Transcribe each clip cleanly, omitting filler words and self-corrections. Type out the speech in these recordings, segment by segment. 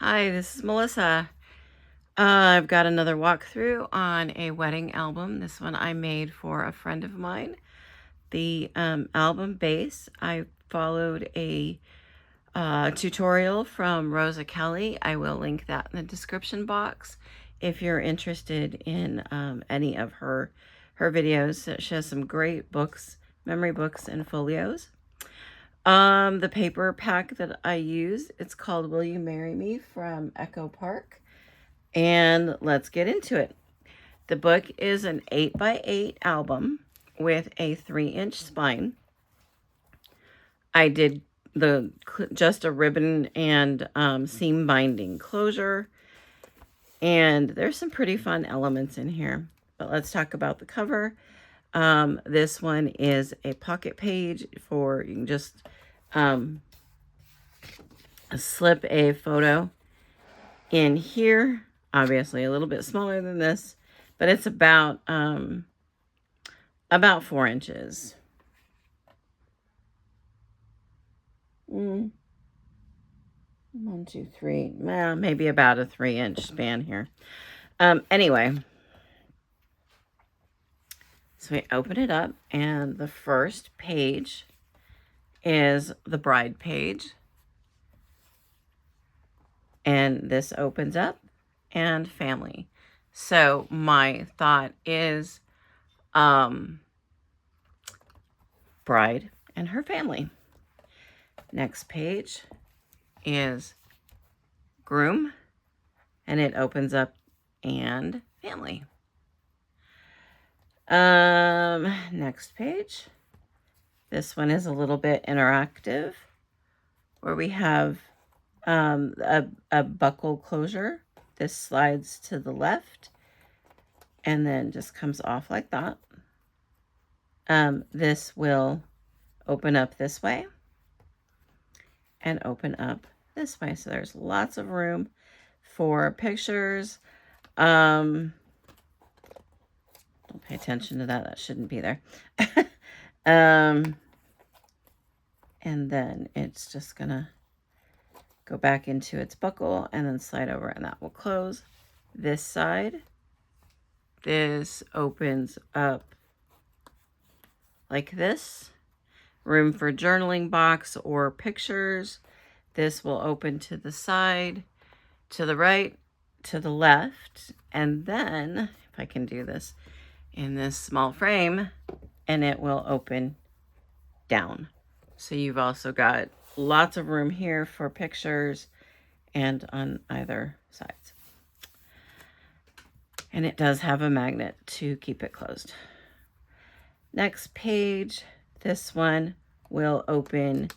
Hi, this is Melissa. I've got another walkthrough on a wedding album. This one I made for a friend of mine. The album base, I followed a tutorial from Rosa Kelly. I will link that in the description box if you're interested in any of her videos. She has some great books, memory books, and folios. The paper pack that I use, it's called Will You Marry Me from Echo Park. And let's get into it. The book is an 8x8 album with a 3-inch spine. I did just a ribbon and seam binding closure. And there's some pretty fun elements in here. But let's talk about the cover. This one is a pocket page for, you can just slip a photo in here. Obviously a little bit smaller than this, but it's about 4 inches. 1, 2, 3, well, maybe about a 3-inch span here. Anyway, so we open it up, and the first page is the bride page. And this opens up, and family. So my thought is bride and her family. Next page is groom, and it opens up and family. Next page. This one is a little bit interactive, where we have a buckle closure. This slides to the left and then just comes off like that. This will open up this way and open up this way. So there's lots of room for pictures. Don't pay attention to that. That shouldn't be there. And then it's just gonna go back into its buckle and then slide over, and that will close. This side, this opens up like this. Room for journaling box or pictures. This will open to the side, to the right, to the left, and then, if I can do this in this small frame, and it will open down. So you've also got lots of room here for pictures and on either sides. And it does have a magnet to keep it closed. Next page, this one will open,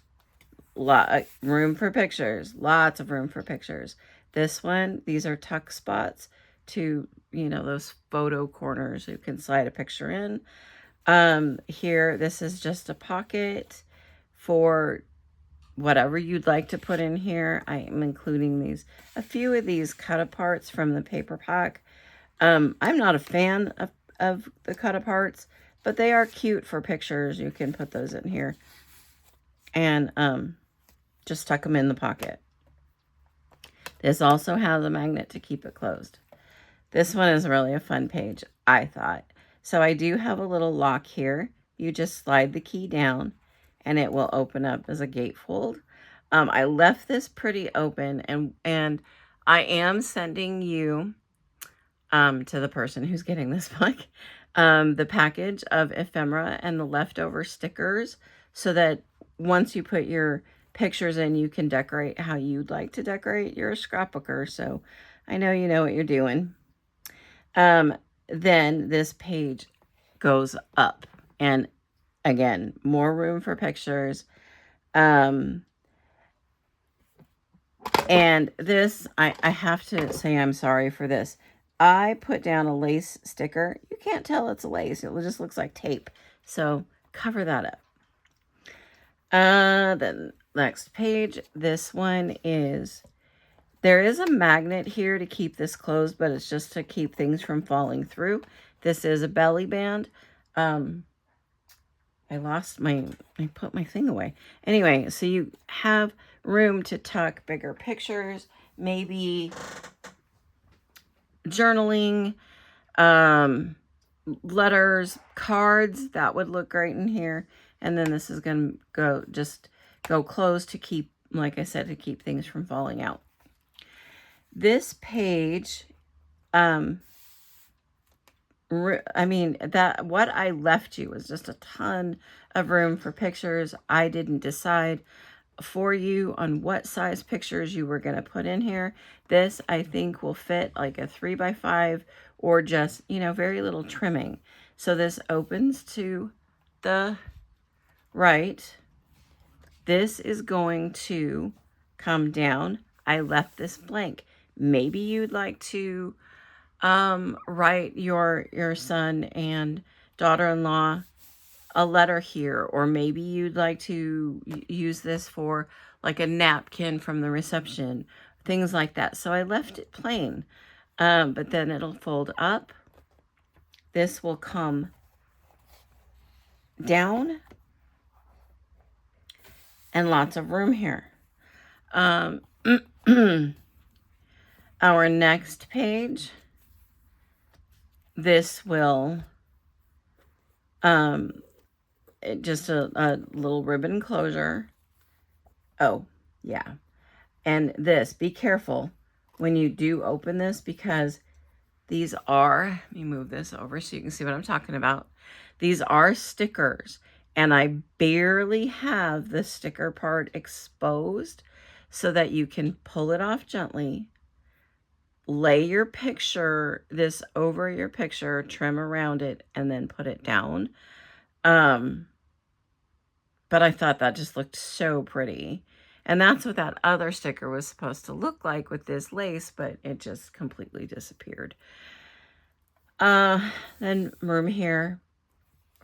room for pictures, lots of room for pictures. This one, these are tuck spots to, those photo corners you can slide a picture in. Here, this is just a pocket for whatever you'd like to put in here. I am including a few of these cut aparts from the paper pack. I'm not a fan of the cut aparts, but they are cute for pictures. You can put those in here and just tuck them in the pocket. This also has a magnet to keep it closed. This one is really a fun page, I thought. So I do have a little lock here. You just slide the key down and it will open up as a gatefold. I left this pretty open, and I am sending you, to the person who's getting this book, the package of ephemera and the leftover stickers, so that once you put your pictures in, you can decorate how you'd like to decorate. You're a scrapbooker, so I know you know what you're doing. Then this page goes up, and again, more room for pictures. And this, I have to say I'm sorry for this. I put down a lace sticker. You can't tell it's a lace. It just looks like tape. So cover that up. Then next page, this one is, there is a magnet here to keep this closed, but it's just to keep things from falling through. This is a belly band. I put my thing away. Anyway, so you have room to tuck bigger pictures. maybe journaling, letters, cards, that would look great in here. And then this is going to go closed to keep, like I said, to keep things from falling out. This page, I mean, that what I left you was just a ton of room for pictures. I didn't decide for you on what size pictures you were going to put in here. This, I think, will fit like a 3x5 or just, you know, very little trimming. So this opens to the right. This is going to come down. I left this blank. Maybe you'd like to write your son and daughter-in-law a letter here, or maybe you'd like to use this for like a napkin from the reception, things like that. So I left it plain, but then it'll fold up. This will come down, and lots of room here. Our next page, this will just a little ribbon closure. Oh, yeah. And this, be careful when you do open this, because these are, let me move this over so you can see what I'm talking about. These are stickers, and I barely have the sticker part exposed so that you can pull it off gently, lay your picture, this over your picture, trim around it, and then put it down. But I thought that just looked so pretty. And that's what that other sticker was supposed to look like with this lace, but it just completely disappeared. Then room here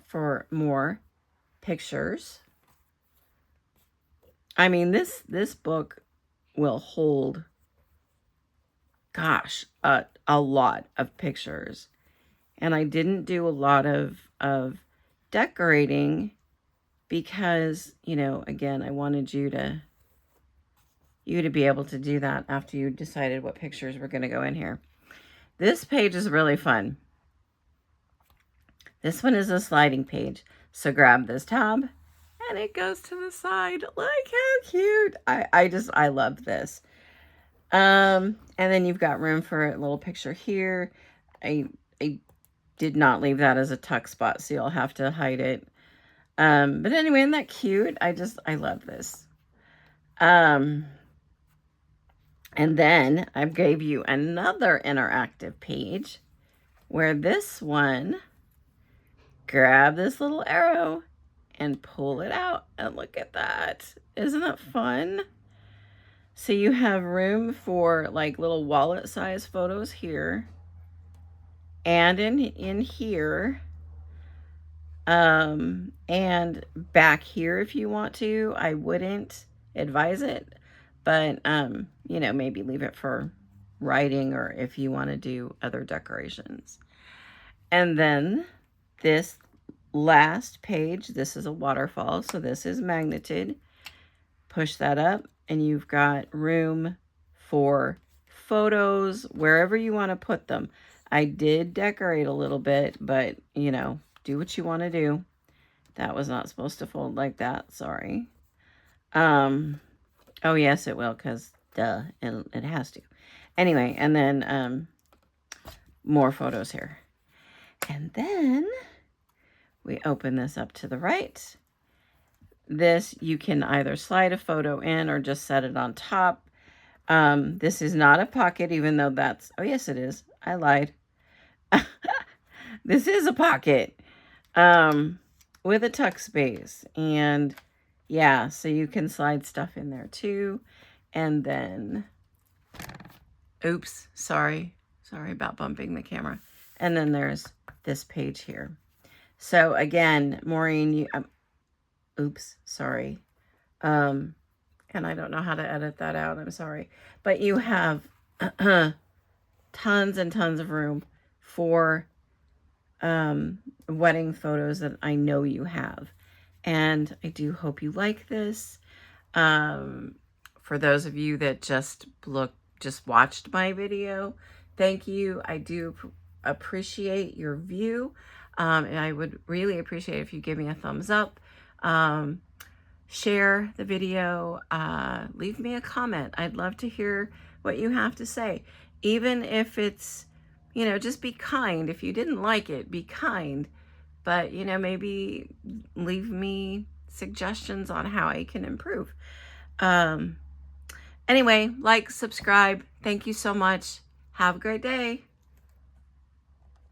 for more pictures. I mean, this book will hold, gosh, a lot of pictures. And I didn't do a lot of decorating because, you know, again, I wanted you to be able to do that after you decided what pictures were going to go in here. This page is really fun. This one is a sliding page. So grab this tab and it goes to the side. Look how cute. I love this. And then you've got room for a little picture here. I did not leave that as a tuck spot, so you'll have to hide it. But anyway, isn't that cute? I love this. And then I gave you another interactive page where this one, grab this little arrow and pull it out. And look at that. Isn't it fun? So you have room for like little wallet size photos here and in here. And back here if you want to. I wouldn't advise it, but you know, maybe leave it for writing or if you want to do other decorations. And then this last page, this is a waterfall, so this is magneted. Push that up and you've got room for photos wherever you want to put them. I did decorate a little bit, but you know, do what you want to do. That was not supposed to fold like that. Sorry. Oh yes, it will, because duh, it has to. Anyway, and then more photos here. And then we open this up to the right. This, you can either slide a photo in or just set it on top. This is not a pocket, even though that's, oh yes it is. I lied. This is a pocket with a tuck space. And yeah, so you can slide stuff in there too. And then, oops, sorry about bumping the camera. And then there's this page here. So again, Maureen, you, oops, sorry. And I don't know how to edit that out. I'm sorry. But you have tons and tons of room for wedding photos that I know you have. And I do hope you like this. For those of you that just look just watched my video, thank you. I do appreciate your view. And I would really appreciate if you give me a thumbs up. Share the video, leave me a comment. I'd love to hear what you have to say. Even if it's, you know, just be kind. If you didn't like it, be kind. But, you know, maybe leave me suggestions on how I can improve. Anyway, like, subscribe. Thank you so much. Have a great day.